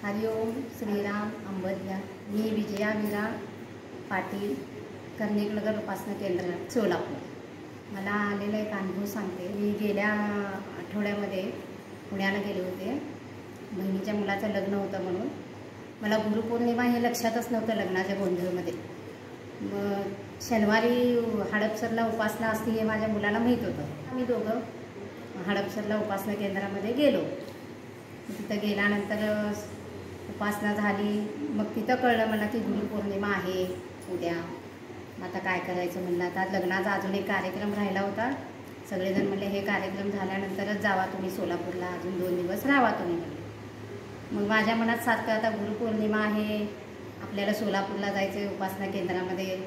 हरिओम श्रीराम अंबरला। मी विजया मीरा पाटील, कर्णिकनगर उपासना केंद्र, सोलापूर। मला आलेला एक अनुभव सांगते। मी गेल्या आठवड्यामध्ये पुण्याला गेले होते। बहिणीच्या मुलाचं लग्न होतं म्हणून मला गुरुपौर्णिमा हे लक्षातच नव्हतं लग्नाच्या गोंधळमध्ये। मग शनिवारी हडपसरला उपासना असते हे माझ्या मुलाला माहीत होतं। आम्ही दोघं हडपसरला उपासना केंद्रामध्ये गेलो। तिथं गेल्यानंतर उपासना झाली। मग तिथं कळलं मला की गुरुपौर्णिमा आहे उद्या। आता काय करायचं म्हणलं, आता लग्नाचा अजून एक कार्यक्रम राहिला होता। सगळेजण म्हणले हे कार्यक्रम झाल्यानंतरच जावा तुम्ही सोलापूरला, अजून 2 दिवस राहावा तुम्ही म्हणले। मग माझ्या मनात सारखं आता गुरुपौर्णिमा आहे, आपल्याला सोलापूरला जायचं आहे उपासना केंद्रामध्ये,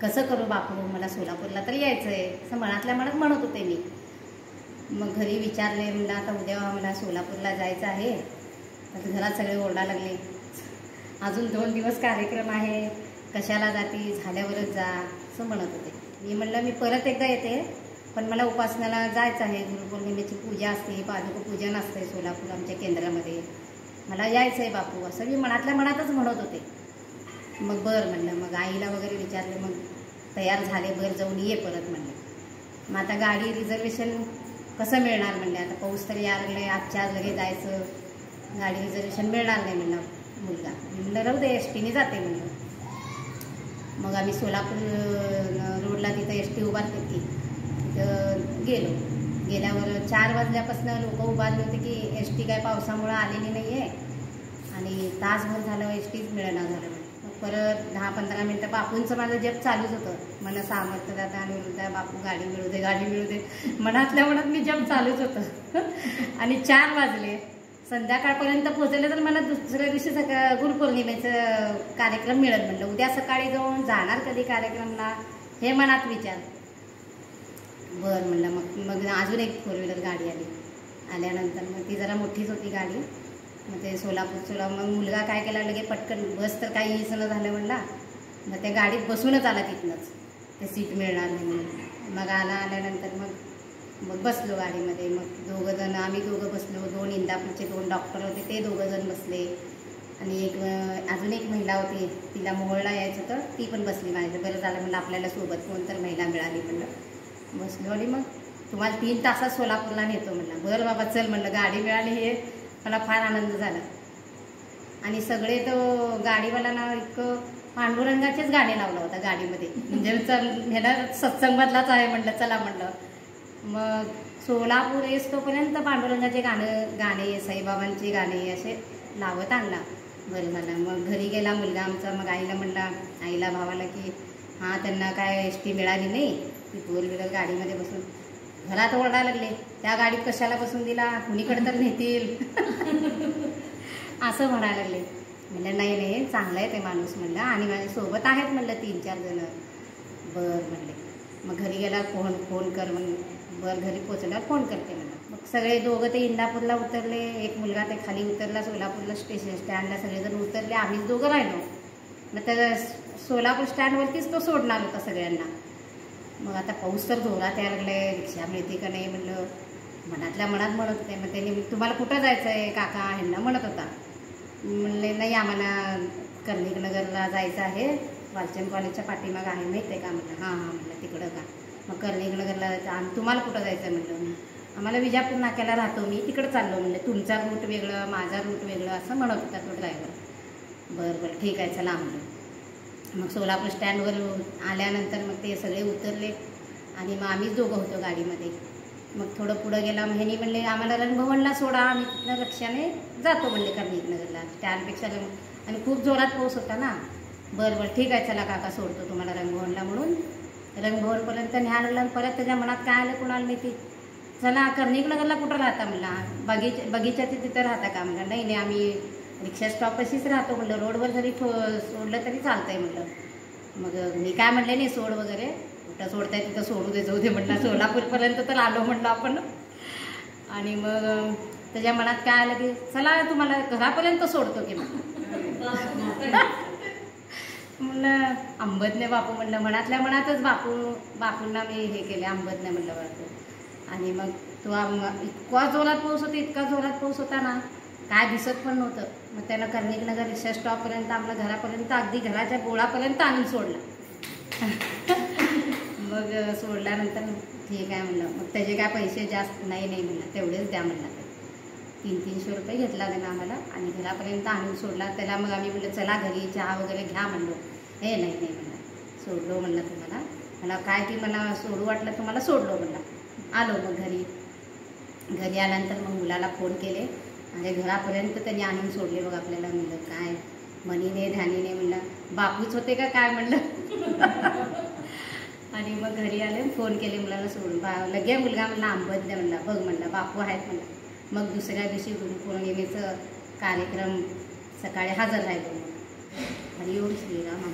कसं करू बापू, मला सोलापूरला तर यायचं आहे असं मनातल्या मनात म्हणत होते मी। मग घरी विचारले, म्हणलं आता उद्या मला सोलापूरला जायचं आहे। तर घरात सगळे ओरडा लागले, अजून 2 दिवस कार्यक्रम आहे, कशाला जाती, झाल्यावरच जा असं म्हणत होते। मी म्हणलं मी परत एकदा येते, पण मला उपासनाला जायचं आहे। गुरुपौर्णिमेची पूजा असते, पादुकपूजन असते सोलापूर आमच्या केंद्रामध्ये, मला यायचं आहे बापू असं मी मनातल्या मनातच म्हणत होते। मग बरं म्हणलं, मग आईला वगैरे विचारले, मग तयार झाले, बरं जाऊन ये परत म्हणले। मग आता गाडी रिझर्वेशन कसं मिळणार म्हणले, आता पाऊस तरी यायला लागले, आजच्या आज लगेच जायचं, गाडी रिझर्वेशन मिळणार नाही म्हणलं मुलगा। म्हणलं राहू दे, एस टीने जाते म्हणलं। मग आम्ही सोलापूर रोडला तिथं एस टी उभारते की तिथं गेलो। गेल्यावर 4 वाजल्यापासून लोक उभारले होते की एस टी काय पावसामुळं आलेली नाही आहे आणि तासभर झालं एस टीच मिळेना झालं। मग परत 10-15 मिनटं बापूंचं माझं जप चालूच होतं, मन सामर्थ्य दादा अनिरुद्धा बापू गाडी मिळू दे, गाडी मिळू दे, मनातल्या मनात मी जप चालूच होतं। आणि 4 वाजले, संध्याकाळपर्यंत पोहोचले तर मला दुसऱ्या दिवशी गुरुपौर्णिमेचं कार्यक्रम मिळेल म्हणलं। उद्या सकाळी जाऊन जाणार कधी कार्यक्रमला हे मनात विचार। बरं म्हणलं, मग अजून एक 4 व्हीलर गाडी आली। आल्यानंतर मग ती जरा मोठीच होती गाडी। मग ते सोलापूरला मग मुलगा काय केला, लगे पटकन बस तर काही इसणं झालं म्हणला, मग त्या गाडीत बसूनच आला तिथनंच, ते सीट मिळणार नाही म्हणून। मग आल्यानंतर मग बसलो गाडीमध्ये। मग आम्ही दोघं बसलो, 2 इंदापूरचे 2 डॉक्टर होते, ते 2 जण बसले आणि अजून एक महिला होती, तिला मोहोळला यायचं होतं, ती पण बसली माझ्या। बरं झालं म्हणलं आपल्याला सोबत कोण तर महिला मिळाली म्हणलं। बसलो आणि मग तुम्हाला 3 तासात सोलापूरला नेतो म्हणलं। बरं बाबा चल म्हणलं, गाडी मिळाली हे मला फार आनंद झाला। आणि सगळे तो गाडीवाल्यानं इतकं पांडुरंगाचेच गाणे लावलं होतं गाडीमध्ये, म्हणजे चल ह्याला सत्संगातलाच आहे म्हणलं, चला म्हणलं। मग सोलापूर येस तोपर्यंत पांडुरंगाचे गाणे साईबाबांचे गाणे असे लावत आणला। बरं झालं। मग घरी गेला मुलगा आमचा, मग आईला म्हणला, आईला भावाला की हां त्यांना काय एस टी मिळाली नाही, ती 4 व्हीलर गाडीमध्ये बसून। घरात ओरडा लागले, त्या गाडीत कशाला बसून दिला, कुणीकडे तर नेतील असं म्हणायला लागले। म्हणलं नाही नाही चांगलं आहे ते माणूस म्हणलं, आणि माझ्यासोबत आहेत म्हणलं 3-4 जण। बरं म्हणले। मग घरी गेला, फोन कर म्हणून। बरं घरी पोचल्यावर फोन करते म्हणलं। मग सगळे दोघं ते इंदापूरला उतरले, एक मुलगा ते खाली उतरला सोलापूरला स्टेशन स्टँडला, सगळेजण उतरले, आम्हीच दोघं राहिलो। मग त्या सोलापूर स्टँडवरतीच तो सोडणार होता सगळ्यांना। मग आता पाऊस तर जोरात यायला लागले, रिक्षा मिळते का नाही म्हणलं, मनातल्या मनात म्हणत होते। मग त्यांनी तुम्हाला कुठं जायचं आहे काका ह्यांना म्हणत होता। म्हणले नाही आम्हाला कर्णिकनगरला जायचं आहे, वालचंद कॉलेजच्या पाठीमागं आहे माहीत आहे का म्हटलं। हां हां म्हटलं तिकडं का, मग कर्णिकनगरला जायचं, आणि तुम्हाला कुठं जायचं म्हटलं, आम्हाला विजापूर नाक्याला राहतो मी, तिकडं चाललो म्हणलं, तुमचा रूट वेगळं माझा रूट वेगळं असं म्हणत होता तो ड्रायव्हर। बरं बरं ठीक आहे चला म्हणलं। मग सोलापूर स्टँडवर आल्यानंतर मग ते सगळे उतरले आणि मग आम्हीच दोघं होतो गाडीमध्ये। मग थोडं पुढं गेला, मग ह्यांनी म्हणले आम्हाला रंगभवनला सोडा, आम्ही तिथनं रिक्षाने जातो म्हणले कर्णिकनगरला स्टँडपेक्षा। आणि खूप जोरात पाऊस होता ना। बरं बरं ठीक आहे चला काका सोडतो तुम्हाला रंगभवनला म्हणून रंगभवनपर्यंत न्यायला लागला। परत त्याच्या मनात काय आलं कुणाला माहिती, चला कर्णिकनगरला कुठं राहता म्हणला, बगीच्याचे तिथं राहता का म्हणलं। नाही नाही आम्ही रिक्षा स्टॉपशीच राहतो म्हणलं, रोडवर जरी सोडलं तरी चालतं आहे म्हणलं। मग मी काय म्हणले नाही सोड वगैरे, कुठं सोडताय तिथं सोडू दे, जाऊ दे म्हटलं, सोलापूरपर्यंत तर आलो म्हटलं आपण। आणि मग त्याच्या मनात काय आलं की चला तुम्हाला घरापर्यंत सोडतो की म्हणलं अंबदने बापू म्हणलं, मनातल्या मनातच बापूंना मी हे केले, अंबदने म्हणलं बापू। आणि मग तो इतका जोरात पाऊस होता, इतका जोरात पाऊस होता ना, काय दिसत पण नव्हतं. मग त्याला कर्णिकनगर रिक्षा स्टॉपपर्यंत आपल्या घरापर्यंत अगदी घराच्या बोळापर्यंत आणून सोडला. मग सोडल्यानंतर ठीक आहे म्हणलं. मग त्याचे काय पैसे जास्त नाही म्हणलं, तेवढेच द्या म्हणला. 300-300 रुपये घेतला त्यानं आम्हाला आणि घरापर्यंत आणून सोडला. त्याला मग आम्ही म्हणलं चला घरी चहा वगैरे घ्या म्हणलो. हे नाही म्हणलं, सोडलो म्हणलं तुम्हाला. मला काय की मला सोडू वाटलं तुम्हाला सोडलो म्हणलं. आलो मग घरी आल्यानंतर मग मुलाला फोन केले आणि घरापर्यंत त्यांनी आणून सोडले. बघ आपल्याला म्हणलं काय मनीने ध्यानीने म्हणलं बापूच होते का काय म्हणलं. आणि मग घरी आले फोन केले मुलाला सोडून लगे मुलगा म्हणला अंबदला म्हणला बघ म्हणला बापू आहेत म्हणला. मग दुसऱ्या दिवशी गुरुपौर्णिमेचं कार्यक्रम सकाळी हजर राहिलो. हरिओम श्रीराम.